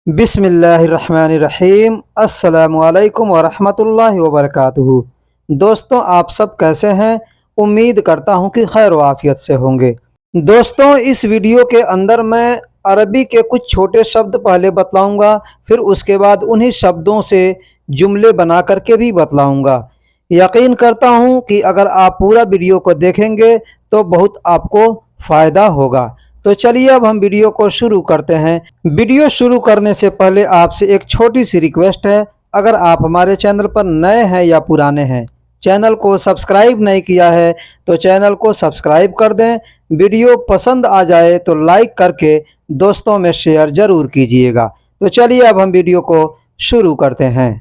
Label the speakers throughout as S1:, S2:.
S1: बिस्मिल्लाहिर्रहमानिर्रहीम। अस्सलामुअलैकुम वरहमतुल्लाहि वबरकातुहू। दोस्तों, आप सब कैसे हैं? उम्मीद करता हूं कि खैर व आफियत से होंगे। दोस्तों, इस वीडियो के अंदर मैं अरबी के कुछ छोटे शब्द पहले बतलाऊंगा, फिर उसके बाद उन्हीं शब्दों से जुमले बना करके भी बतलाऊंगा। यकीन करता हूं कि अगर आप पूरा वीडियो को देखेंगे तो बहुत आपको फ़ायदा होगा। तो चलिए अब हम वीडियो को शुरू करते हैं। वीडियो शुरू करने से पहले आपसे एक छोटी सी रिक्वेस्ट है। अगर आप हमारे चैनल पर नए हैं या पुराने हैं, चैनल को सब्सक्राइब नहीं किया है तो चैनल को सब्सक्राइब कर दें। वीडियो पसंद आ जाए तो लाइक करके दोस्तों में शेयर ज़रूर कीजिएगा। तो चलिए अब हम वीडियो को शुरू करते हैं।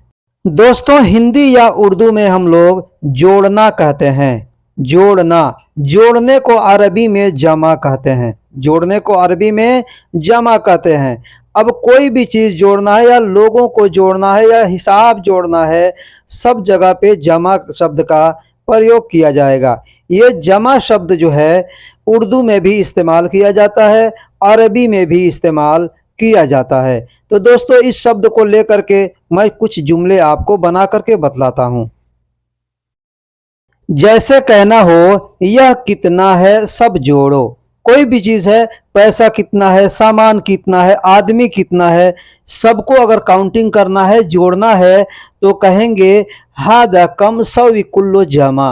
S1: दोस्तों, हिंदी या उर्दू में हम लोग जोड़ना कहते हैं। जोड़ना, जोड़ने को अरबी में जमा कहते हैं। जोड़ने को अरबी में जमा कहते हैं। अब कोई भी चीज़ जोड़ना है या लोगों को जोड़ना है या हिसाब जोड़ना है, सब जगह पे जमा शब्द का प्रयोग किया जाएगा। ये जमा शब्द जो है उर्दू में भी इस्तेमाल किया जाता है, अरबी में भी इस्तेमाल किया जाता है। तो दोस्तों, इस शब्द को लेकर के मैं कुछ जुमले आपको बना करके बतलाता हूँ। जैसे कहना हो, यह कितना है सब जोड़ो। कोई भी चीज़ है, पैसा कितना है, सामान कितना है, आदमी कितना है, सबको अगर काउंटिंग करना है, जोड़ना है, तो कहेंगे हादा कम सवी कुल्लो जमा।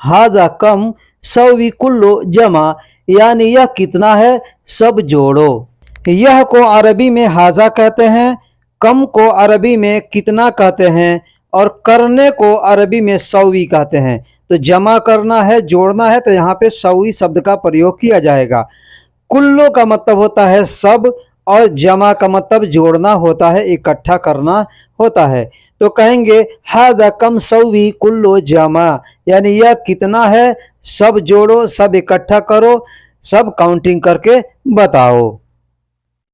S1: हादा कम सवी कुल्लो जमा, यानी यह कितना है सब जोड़ो। यह को अरबी में हाजा कहते हैं, कम को अरबी में कितना कहते हैं, और करने को अरबी में सवी कहते हैं। तो जमा करना है, जोड़ना है, तो यहाँ पे सवी शब्द का प्रयोग किया जाएगा। कुल्लो का मतलब होता है सब, और जमा का मतलब जोड़ना होता है, इकट्ठा करना होता है। तो कहेंगे हादा कम सवी कुल्लो जमा, यानी यह कितना है सब जोड़ो, सब इकट्ठा करो, सब काउंटिंग करके बताओ।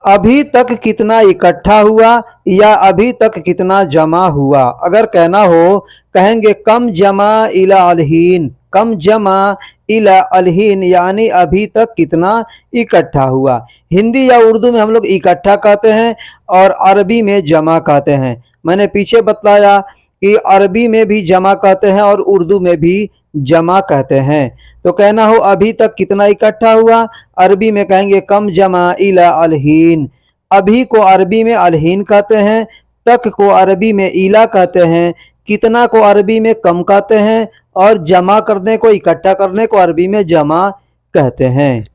S1: अभी तक कितना इकट्ठा हुआ या अभी तक कितना जमा हुआ। अगर कहना हो, कहेंगे कम जमा इला अलहीन। कम जमा इला अलहीन, यानी अभी तक कितना इकट्ठा हुआ। हिंदी या उर्दू में हम लोग इकट्ठा कहते हैं और अरबी में जमा कहते हैं। मैंने पीछे बतलाया कि अरबी में भी जमा कहते हैं और उर्दू में भी जमा कहते हैं। तो कहना हो अभी तक कितना इकट्ठा हुआ, अरबी में कहेंगे कम जमा इला अलहीन। अभी को अरबी में अलहीन कहते हैं, तक को अरबी में इला कहते हैं, कितना को अरबी में कम कहते हैं, और जमा करने को, इकट्ठा करने को अरबी में जमा कहते हैं।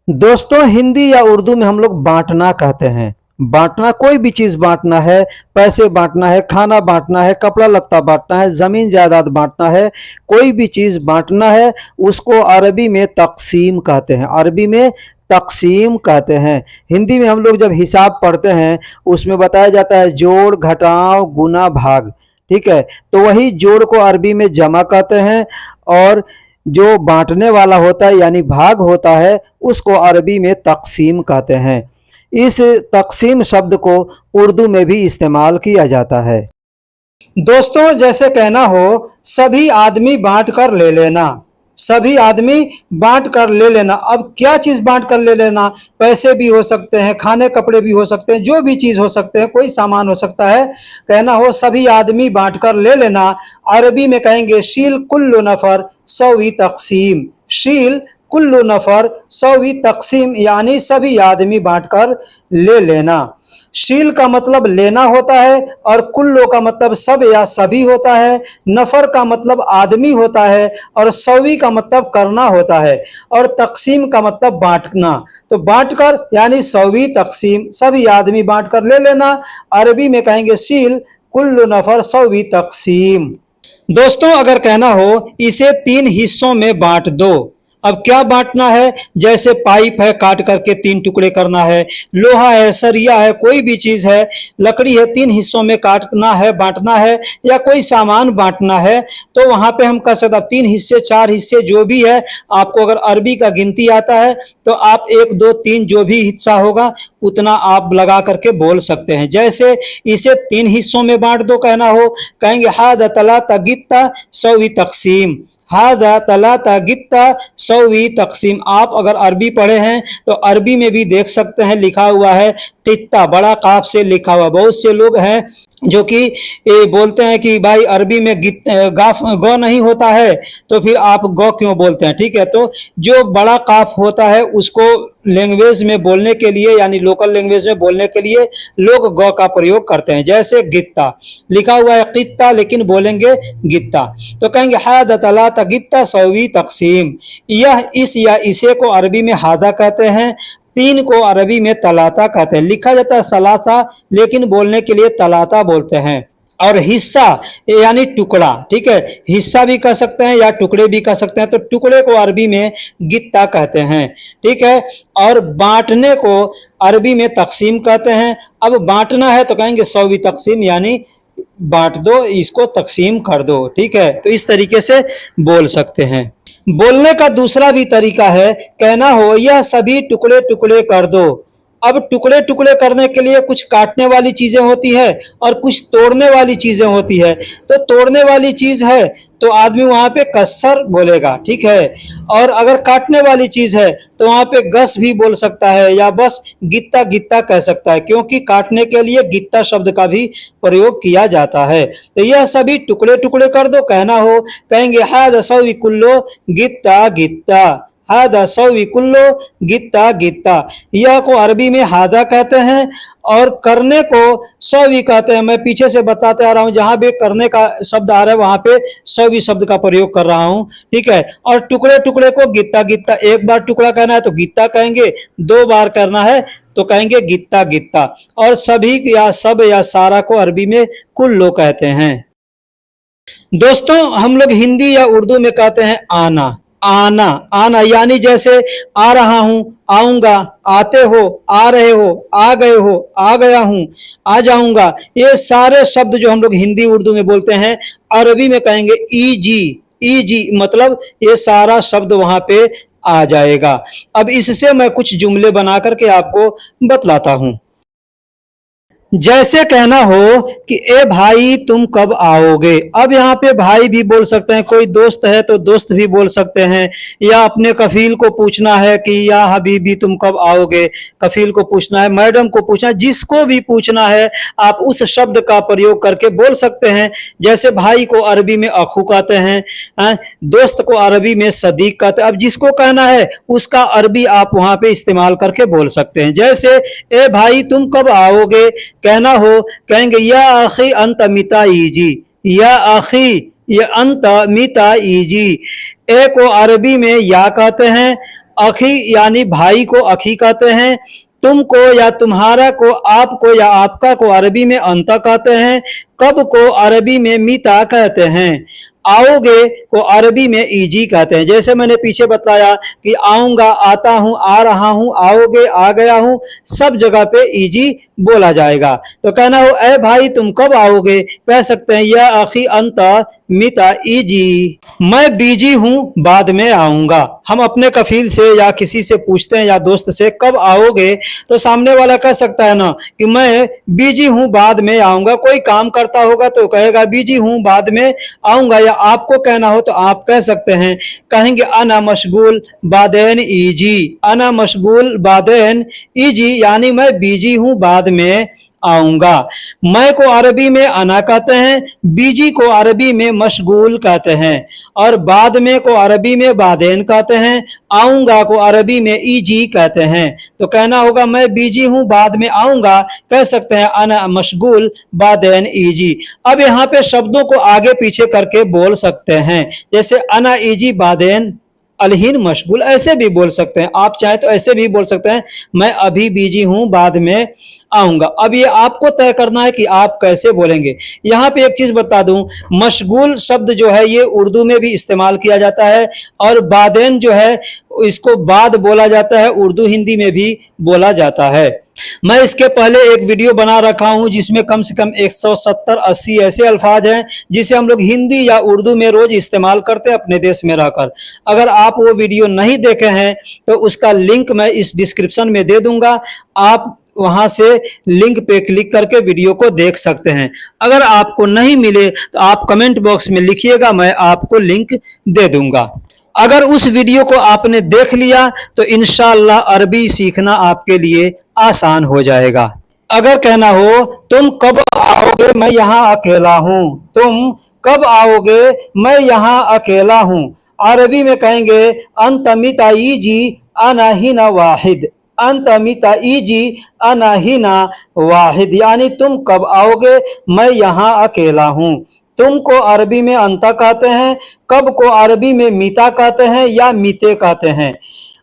S1: दोस्तों, हिंदी या उर्दू में हम लोग बांटना कहते हैं। बांटना, कोई भी चीज़ बांटना है, पैसे बांटना है, खाना बांटना है, कपड़ा लत्ता बांटना है, ज़मीन जायदाद बांटना है, कोई भी चीज़ बांटना है, उसको अरबी में तकसीम कहते हैं। अरबी में तकसीम कहते हैं। हिंदी में हम लोग जब हिसाब पढ़ते हैं उसमें बताया जाता है जोड़, घटाव, गुना, भाग। ठीक है, तो वही जोड़ को अरबी में जमा कहते हैं, और जो बांटने वाला होता है यानी भाग होता है, उसको अरबी में तकसीम कहते हैं। इस तकसीम शब्द को उर्दू में भी इस्तेमाल किया जाता है। दोस्तों, जैसे कहना हो, सभी आदमी बांट कर ले लेना। सभी आदमी बांट कर ले लेना। अब क्या चीज बांट कर ले लेना? पैसे भी हो सकते हैं, खाने कपड़े भी हो सकते हैं, जो भी चीज हो सकते हैं, कोई सामान हो सकता है। कहना हो सभी आदमी बांट कर ले लेना। अरबी में कहेंगे शील कुल्लु नफर सवी तकसीम। शील कुल्लु नफर सवी तकसीम, यानी सभी आदमी बांटकर ले लेना। शील का मतलब लेना होता है, और कुल्लो का मतलब सब या सभी होता है। नफर का मतलब आदमी होता है, और सवी का मतलब करना होता है, और तकसीम का मतलब बांटना। तो बांटकर यानी सवी तकसीम, सभी आदमी बांटकर ले लेना। अरबी में कहेंगे शील कुल्लु नफर सवी तकसीम। दोस्तों, अगर कहना हो इसे 3 हिस्सों में बांट दो। अब क्या बांटना है? जैसे पाइप है, काट करके 3 टुकड़े करना है, लोहा है, सरिया है, कोई भी चीज है, लकड़ी है, 3 हिस्सों में काटना है, बांटना है, या कोई सामान बांटना है, तो वहां पे हम कह सकते हैं 3 हिस्से, 4 हिस्से, जो भी है। आपको अगर अरबी का गिनती आता है तो आप 1, 2, 3 जो भी हिस्सा होगा उतना आप लगा करके बोल सकते हैं। जैसे इसे 3 हिस्सों में बांट दो कहना हो, कहेंगे हादा तला तगित्ता सवी तकसीम। हादा तलाता गित्ता सौवी तकसीम। आप अगर अरबी पढ़े हैं तो अरबी में भी देख सकते हैं, लिखा हुआ है कित्ता, बड़ा काफ से लिखा हुआ। बहुत से लोग हैं जो कि बोलते हैं कि भाई अरबी में गाफ गौ नहीं होता है तो फिर आप गौ क्यों बोलते हैं। ठीक है, तो जो बड़ा काफ होता है उसको लैंग्वेज में बोलने के लिए यानी लोकल लैंग्वेज में बोलने के लिए लोग गौ का प्रयोग करते हैं। जैसे गित्ता, लिखा हुआ है कित्ता लेकिन बोलेंगे गित्ता, तो कहेंगे हादा तलाता गित्ता सौवी तकसीम। यह इस या इसे को अरबी में हादा कहते हैं, तीन को अरबी में तलाता कहते हैं। लिखा जाता है सलासा लेकिन बोलने के लिए तलाता बोलते हैं। और हिस्सा यानी टुकड़ा, ठीक है, हिस्सा भी कह सकते हैं या टुकड़े भी कह सकते हैं, तो टुकड़े को अरबी में गित्ता कहते हैं। ठीक है, और बांटने को अरबी में तकसीम कहते हैं। अब बांटना है तो कहेंगे सौवी तकसीम, यानी बांट दो, इसको तकसीम कर दो। ठीक है, तो इस तरीके से बोल सकते हैं। बोलने का दूसरा भी तरीका है, कहना हो यह सभी टुकड़े टुकड़े कर दो। अब टुकड़े टुकड़े करने के लिए कुछ काटने वाली चीजें होती है और कुछ तोड़ने वाली चीजें होती है। तो तोड़ने वाली चीज है तो आदमी वहां पे कस्सर बोलेगा, ठीक है, और अगर काटने वाली चीज है तो वहां पे गस भी बोल सकता है या बस गित्ता गित्ता कह सकता है, क्योंकि काटने के लिए गित्ता शब्द का भी प्रयोग किया जाता है। तो यह सभी टुकड़े टुकड़े कर दो कहना हो, कहेंगे हादा सौवी कुल्लो गित्ता गित्ता, हादा सौवी कुल्लो गित्ता गित्ता। यह को अरबी में हादा कहते हैं और करने को सौवी कहते हैं। मैं पीछे से बताते आ रहा हूं, जहां भी करने का शब्द आ रहा है वहां पे सौवी शब्द का प्रयोग कर रहा हूं। ठीक है, और टुकड़े टुकड़े को गित्ता गित्ता, एक बार टुकड़ा कहना है तो गित्ता कहेंगे, दो बार करना है तो कहेंगे गित्ता गित्ता। और सभी या सब या सारा को अरबी में कुल्लो कहते हैं। दोस्तों हम लोग हिंदी या उर्दू में कहते हैं आना, आना, आना यानी जैसे आ रहा हूं, आऊंगा, आते हो, आ रहे हो, आ गए हो, आ गया हूं, आ जाऊंगा। ये सारे शब्द जो हम लोग हिंदी उर्दू में बोलते हैं अरबी में कहेंगे ईजी, ईजी मतलब ये सारा शब्द वहां पे आ जाएगा। अब इससे मैं कुछ जुमले बना करके आपको बतलाता हूं। जैसे कहना हो कि ए भाई तुम कब आओगे। अब यहाँ पे भाई भी बोल सकते हैं, कोई दोस्त है तो दोस्त भी बोल सकते हैं, या अपने कफील को पूछना है कि या हबीबी तुम कब आओगे, कफील को पूछना है, मैडम को पूछना है, जिसको भी पूछना है आप उस शब्द का प्रयोग करके बोल सकते हैं। जैसे भाई को अरबी में अखू कहते हैं, दोस्त को अरबी में सदीक कहते हैं। अब जिसको कहना है उसका अरबी आप वहां पे इस्तेमाल करके बोल सकते हैं। जैसे ए भाई तुम कब आओगे कहना हो, कहेंगे या आखी अंत मिता ईजी, या आखी ये अंत मिता ईजी। ए को अरबी में या कहते हैं, अखी यानी भाई को अखी कहते हैं, तुमको या तुम्हारा को, आपको या आपका को अरबी में अंता कहते हैं, कब को अरबी में मिता कहते हैं, आओगे को अरबी में ईजी कहते हैं। जैसे मैंने पीछे बताया कि आऊंगा, आता हूं, आ रहा हूं, आओगे, आ गया हूं, सब जगह पे ईजी बोला जाएगा। तो कहना हो ए भाई तुम कब आओगे, कह सकते हैं या आखी अंता मिता ईजी, मैं बिजी हूं बाद में आऊंगा। हम अपने कफील से या किसी से पूछते हैं या दोस्त से कब आओगे, तो सामने वाला कह सकता है ना कि मैं बिजी हूं बाद में आऊंगा। कोई काम करता होगा तो कहेगा बिजी हूं बाद में आऊंगा, या आपको कहना हो तो आप कह सकते हैं, कहेंगे अना मशगूल बादेन ईजी, अना मशगूल बादेन ईजी यानी मैं बिजी हूं बाद में आऊंगा। मैं को अरबी में अना कहते हैं, बीजी को अरबी में मशगूल कहते हैं, और बाद में को अरबी में बादेन कहते हैं, आऊंगा को अरबी में ईजी कहते हैं। तो कहना होगा मैं बीजी हूं बाद में आऊंगा, कह सकते हैं अना मशगूल बादेन ईजी। अब यहाँ पे शब्दों को आगे पीछे करके बोल सकते हैं, जैसे अना ईजी बादेन अलहीन मशगूल, ऐसे भी बोल सकते हैं। आप चाहे तो ऐसे भी बोल सकते हैं, मैं अभी बिजी हूं बाद में आऊंगा। अब ये आपको तय करना है कि आप कैसे बोलेंगे। यहाँ पे एक चीज बता दूं, मशगूल शब्द जो है ये उर्दू में भी इस्तेमाल किया जाता है, और बादेन जो है इसको बाद बोला जाता है, उर्दू हिंदी में भी बोला जाता है। मैं इसके पहले एक वीडियो बना रखा हूं जिसमें कम से कम 170-80 ऐसे अल्फाज हैं जिसे हम लोग हिंदी या उर्दू में रोज इस्तेमाल करते हैं अपने देश में रहकर। अगर आप वो वीडियो नहीं देखे हैं तो उसका लिंक मैं इस डिस्क्रिप्शन में दे दूंगा, आप वहां से लिंक पे क्लिक करके वीडियो को देख सकते हैं। अगर आपको नहीं मिले तो आप कमेंट बॉक्स में लिखिएगा, मैं आपको लिंक दे दूंगा। अगर उस वीडियो को आपने देख लिया तो इंशाअल्लाह अरबी सीखना आपके लिए आसान हो जाएगा। अगर कहना हो तुम कब आओगे मैं यहाँ अकेला हूँ, तुम कब आओगे मैं यहाँ अकेला हूँ, अरबी में कहेंगे अंत मिताईजी अना हिना वाहिद, अंत मिताईजी अना हिना वाहिद, यानी तुम कब आओगे मैं यहाँ अकेला हूँ। तुम को अरबी में अंता कहते हैं, कब को अरबी में मीता कहते हैं या मीते कहते हैं,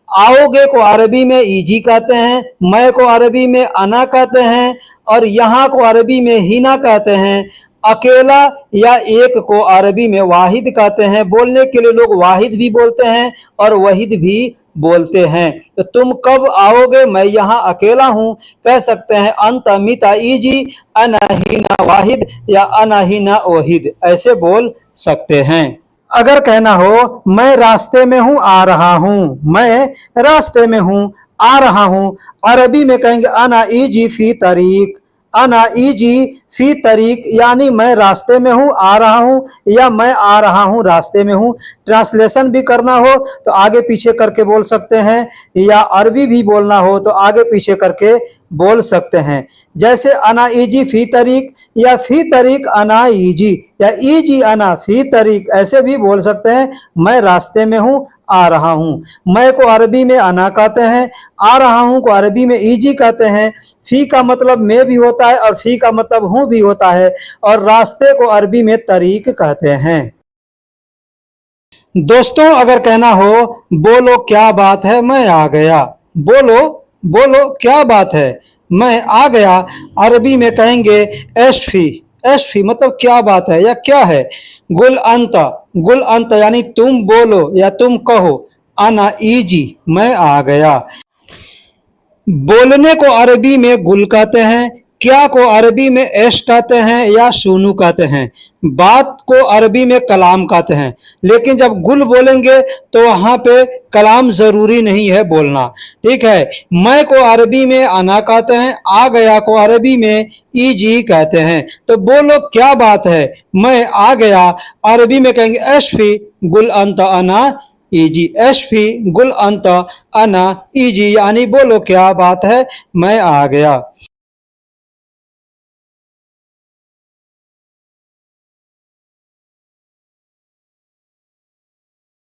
S1: आओगे को अरबी में ईजी कहते हैं, मैं को अरबी में अना कहते हैं और यहाँ को अरबी में हिना कहते हैं। अकेला या एक को अरबी में वाहिद कहते हैं। बोलने के लिए लोग वाहिद भी बोलते हैं और वहीद भी बोलते हैं। तो तुम कब आओगे मैं यहाँ अकेला हूँ कह सकते हैं अंत मिता ईजी अना हिना वाहिद या अना हिना ओहिद, ऐसे बोल सकते हैं। अगर कहना हो मैं रास्ते में हूँ आ रहा हूँ, मैं रास्ते में हूँ आ रहा हूँ, अरबी में कहेंगे अना ईजी फी तरीक, अना ईजी फी तरीक, यानी मैं रास्ते में हूँ आ रहा हूँ या मैं आ रहा हूँ रास्ते में हूँ। ट्रांसलेशन भी करना हो तो आगे पीछे करके बोल सकते हैं या अरबी भी बोलना हो तो आगे पीछे करके बोल सकते हैं। जैसे अना ईजी फी तरीक या फी तरीक अना ईजी या ईजी अना फी तरीक, ऐसे भी बोल सकते हैं मैं रास्ते में हूँ आ रहा हूँ। मैं को अरबी में अना कहते हैं, आ रहा हूँ को अरबी में ईजी कहते हैं। फी का मतलब मैं भी होता है और फी का मतलब हूँ भी होता है और रास्ते को अरबी में तरीक कहते हैं। दोस्तों अगर कहना हो बोलो क्या बात है मैं आ गया, बोलो बोलो क्या बात है मैं आ गया, अरबी में कहेंगे एशफी, एशफी मतलब क्या बात है या क्या है। गुल अंत यानी तुम बोलो या तुम कहो, अना ईजी मैं आ गया। बोलने को अरबी में गुल कहते हैं, क्या को अरबी में ऐश कहते हैं या सुनू कहते हैं, बात को अरबी में कलाम कहते हैं। लेकिन जब गुल बोलेंगे तो वहां पे कलाम जरूरी नहीं है बोलना, ठीक है। मैं को अरबी में अना कहते हैं, आ गया को अरबी में ईजी कहते हैं। तो बोलो क्या बात है मैं आ गया, अरबी में कहेंगे एशफी गुल अंत अना ईजी, एशफी गुल अंत अना ईजी, यानी बोलो क्या बात है मैं आ गया।